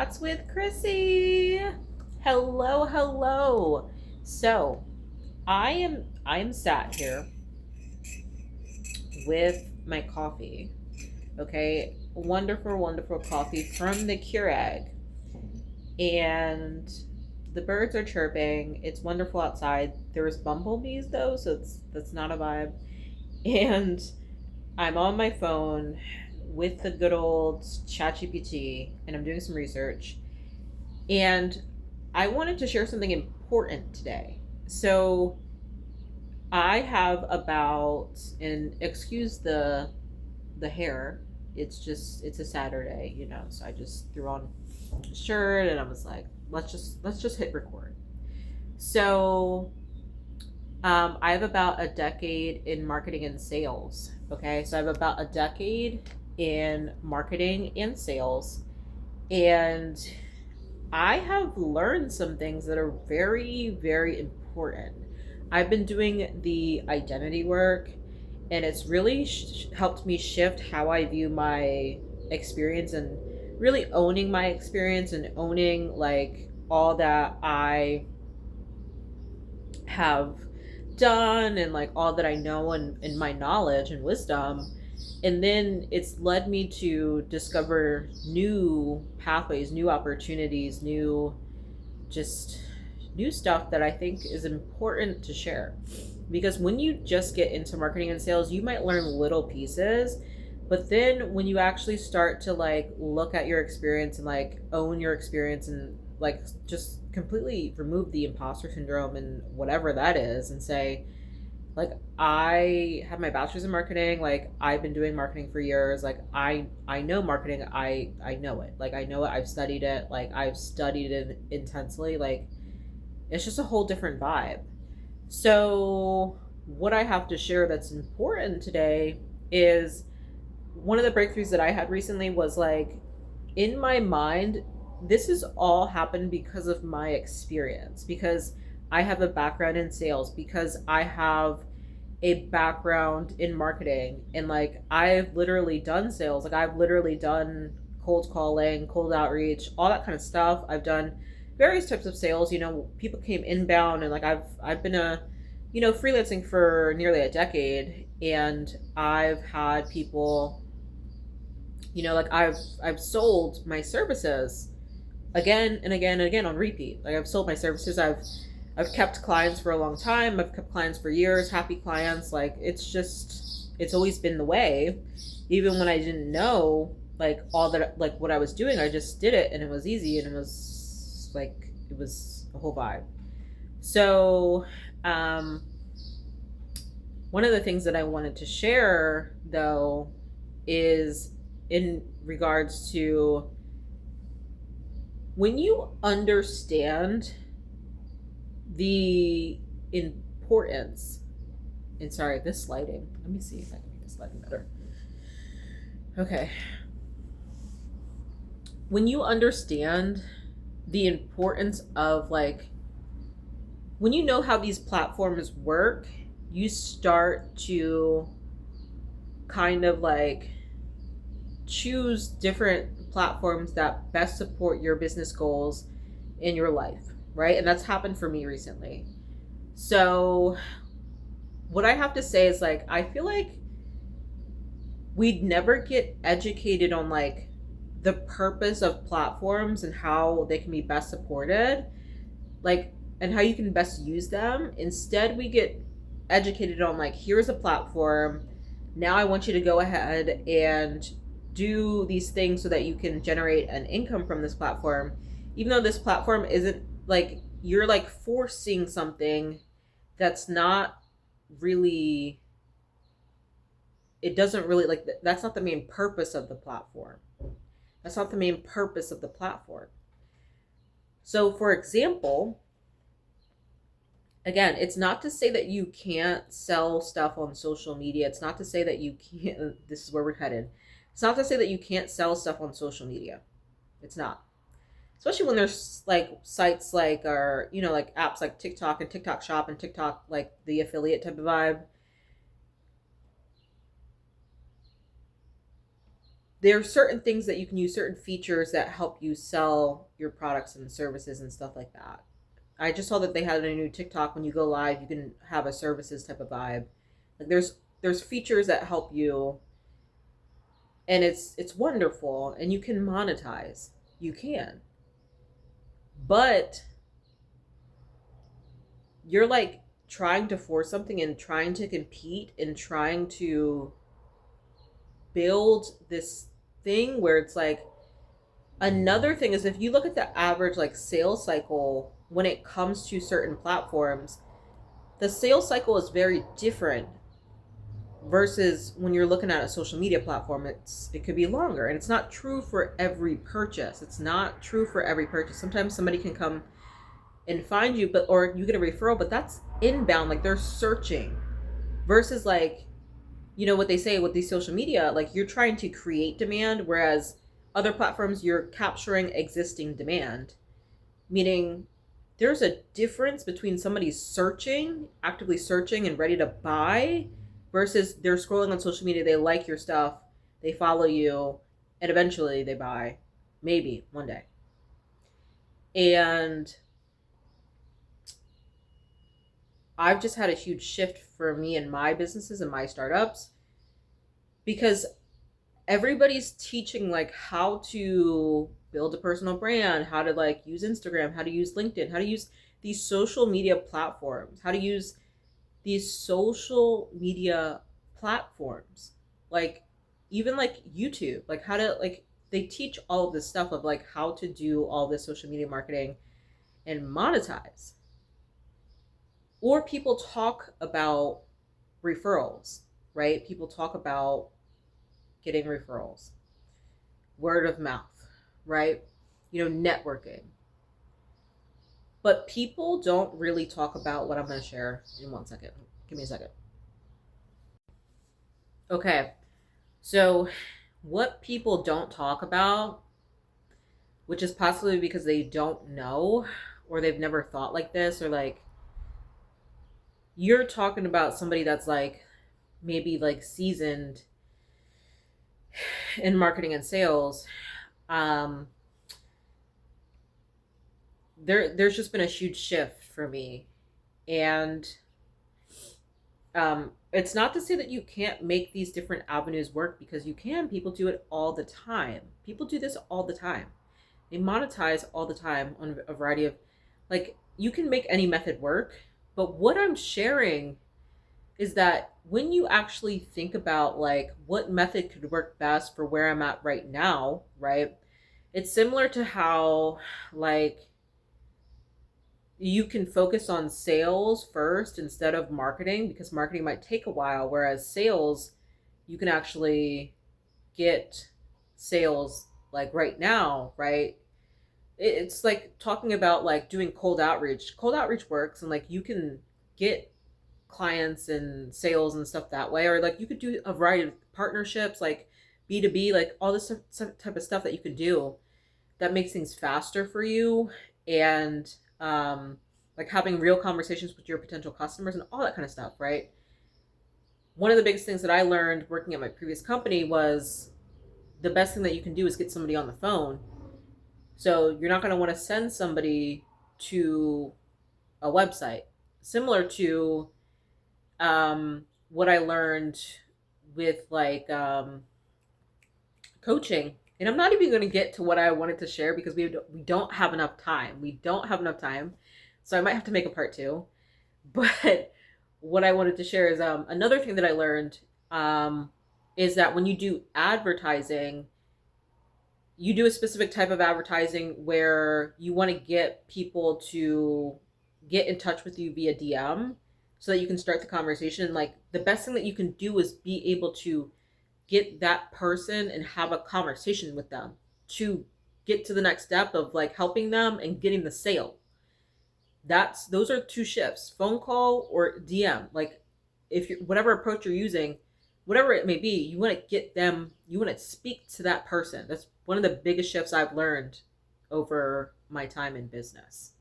That's with Chrissy. Hello, hello. So, I am sat here with my coffee. Okay, wonderful, wonderful coffee from the Keurig, and the birds are chirping. It's wonderful outside. There's bumblebees though, so that's not a vibe. And I'm on my phone with the good old ChatGPT, and I'm doing some research. And I wanted to share something important today. So I have about, and excuse the hair. It's a Saturday, so I just threw on a shirt and I was like, let's just hit record. So I have about a decade in marketing and sales. Okay, so I have about a decade in marketing and sales, and I have learned some things that are very, very important. I've been doing the identity work, and it's really helped me shift how I view my experience and really owning my experience and owning like all that I have done and like all that I know and my knowledge and wisdom. And then it's led me to discover new pathways, new opportunities, just new stuff that I think is important to share. Because when you just get into marketing and sales, you might learn little pieces, but then when you actually start to like look at your experience and like own your experience and like just completely remove the imposter syndrome and whatever that is and say, like, I have my bachelor's in marketing, like I've been doing marketing for years, like I know marketing, I know it, like I know it, I've studied it, like I've studied it intensely, like it's just a whole different vibe. So what I have to share that's important today is one of the breakthroughs that I had recently was like, in my mind, this has all happened because of my experience, because I have a background in sales, because I have a background in marketing, and like I've literally done sales, like I've literally done cold calling, cold outreach, all that kind of stuff. I've done various types of sales. People came inbound, and like I've been freelancing for nearly a decade, and I've had people, like I've sold my services again and again and again on repeat. Like I've sold my services. I've kept clients for a long time. I've kept clients for years, happy clients. Like it's always been the way. Even when I didn't know like all that, like what I was doing, I just did it and it was easy and it was a whole vibe. So, um, one of the things that I wanted to share though is in regards to when you understand the importance, and sorry, this lighting, let me see if I can make this lighting better. Okay. When you understand the importance of like, when you know how these platforms work, you start to kind of like choose different platforms that best support your business goals in your life, right? And that's happened for me recently. So, what I have to say is like, I feel like we'd never get educated on like the purpose of platforms and how they can be best supported, like, and how you can best use them. Instead, we get educated on like, here's a platform. Now I want you to go ahead and do these things so that you can generate an income from this platform, even though this platform isn't like, you're like forcing something that's not really, it doesn't really like, that's not the main purpose of the platform. That's not the main purpose of the platform. So, for example, again, it's not to say that you can't sell stuff on social media. It's not to say that you can't, this is where we're headed. It's not to say that you can't sell stuff on social media. It's not. Especially when there's like sites like, or, like apps like TikTok and TikTok Shop and TikTok, like the affiliate type of vibe. there are certain things that you can use, certain features that help you sell your products and services and stuff like that. I just saw that they had a new TikTok. When you go live, you can have a services type of vibe. Like there's features that help you, and it's wonderful, and you can monetize. You can, but you're like trying to force something and trying to compete and trying to build this thing where it's like, another thing is, if you look at the average like sales cycle when it comes to certain platforms, the sales cycle is very different versus when you're looking at a social media platform. It could be longer, and it's not true for every purchase. It's not true for every purchase. Sometimes somebody can come and find you, but or you get a referral, but that's inbound, like they're searching, versus like, you know what they say with these social media, like you're trying to create demand, whereas other platforms you're capturing existing demand. Meaning there's a difference between somebody searching, actively searching and ready to buy, versus they're scrolling on social media, they like your stuff, they follow you, and eventually they buy, maybe one day. And I've just had a huge shift for me and my businesses and my startups, because everybody's teaching like how to build a personal brand, how to like use Instagram, how to use LinkedIn, how to use these social media platforms, how to use these social media platforms, like even like YouTube, like how to like, they teach all of this stuff of like how to do all this social media marketing and monetize. Or people talk about referrals, right? People talk about getting referrals, word of mouth, right? You know, networking. But people don't really talk about what I'm going to share in 1 second. Give me a second. Okay. So, what people don't talk about, which is possibly because they don't know or they've never thought like this, or like, you're talking about somebody that's like maybe like seasoned in marketing and sales. um there's just been a huge shift for me. And it's not to say that you can't make these different avenues work, because you can. People do it all the time. People do this all the time. They monetize all the time on a variety of, like, you can make any method work. But what I'm sharing is that when you actually think about like what method could work best for where I'm at right now, right? It's similar to how like you can focus on sales first instead of marketing, because marketing might take a while, whereas sales, you can actually get sales like right now, right? It's like talking about like doing cold outreach. Cold outreach works, and like you can get clients and sales and stuff that way, or like you could do a variety of partnerships, like B2B, like all this type of stuff that you can do that makes things faster for you. And like having real conversations with your potential customers and all that kind of stuff, right? One of the biggest things that I learned working at my previous company was the best thing that you can do is get somebody on the phone. So you're not going to want to send somebody to a website. Similar to what I learned with like coaching. And I'm not even going to get to what I wanted to share because we don't have enough time. We don't have enough time. So I might have to make a part two. But what I wanted to share is another thing that I learned is that when you do advertising, you do a specific type of advertising where you want to get people to get in touch with you via DM so that you can start the conversation. Like the best thing that you can do is be able to get that person and have a conversation with them to get to the next step of like helping them and getting the sale. Those are two shifts: phone call or DM. Like if you, whatever approach you're using, whatever it may be, you want to get them, you want to speak to that person. That's one of the biggest shifts I've learned over my time in business.